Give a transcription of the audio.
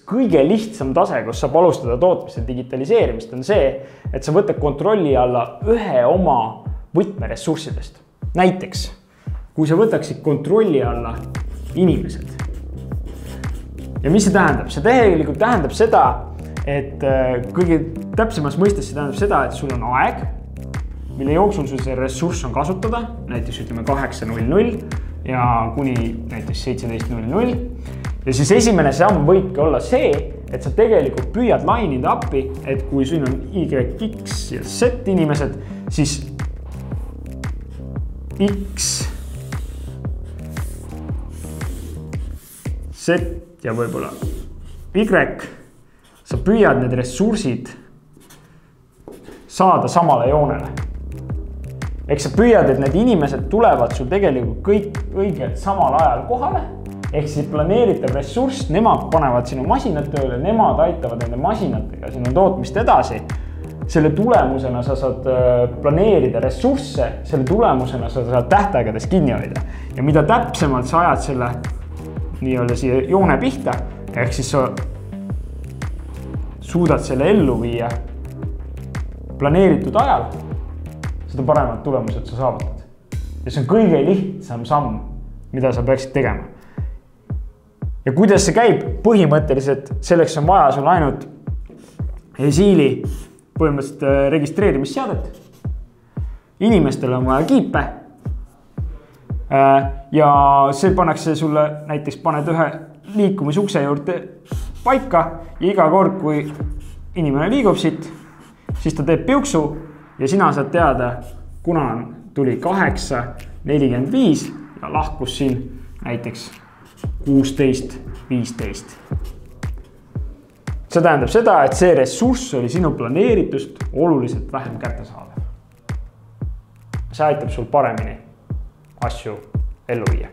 kõige lihtsam tase, kus saab alustada tootmise digitaliseerimist, on see, et sa võtad kontrolli alla ühe oma võtmeressurssidest. Näiteks, kui sa võtaksid kontrolli alla inimesed. Ja mis see tähendab? See tegelikult tähendab seda, et kõige täpsemas mõistes see tähendab seda, et sul on aeg, mille jooksul sul see ressurss on kasutada, näiteks ütleme 8.00 ja kuni näiteks 17.00. Ja siis esimene samm võibki olla see, et sa tegelikult püüad lainida appi, et kui siin on Y, X ja Z inimesed, siis X, Z ja võib-olla Y, sa püüad need ressursid saada samale joonele. Ehk sa püüad, et need inimesed tulevad sul tegelikult kõik õigelt samal ajal kohale. Ehk siis planeeritav ressurss, nemad panevad sinu masinad tööle, nemad aitavad nende masinatega sinu tootmist edasi. Selle tulemusena sa saad planeerida ressursse, selle tulemusena sa saad tähtaegades kinni hoida. Ja mida täpsemalt sa ajad selle nii-öelda siia joone pihta, ehk siis sa suudad selle ellu viia planeeritud ajal, seda paremad tulemused sa saavutad. Ja see on kõige lihtsam samm, mida sa peaksid tegema. Ja kuidas see käib? Põhimõtteliselt selleks on vaja sul ainult Esiili põhimõtteliselt registreerimisseadet. Inimestel on vaja kiipe. Ja see pannakse sulle, näiteks paned ühe liikumisukse juurde paika ja iga kord, kui inimene liigub siit, siis ta teeb piuksu ja sina saad teada, kuna tuli 8.45 ja lahkus siin näiteks 16.15. See tähendab seda, et see ressurss oli sinu planeeritust oluliselt vähem kättesaadav. See aitab sul paremini asju ellu viia.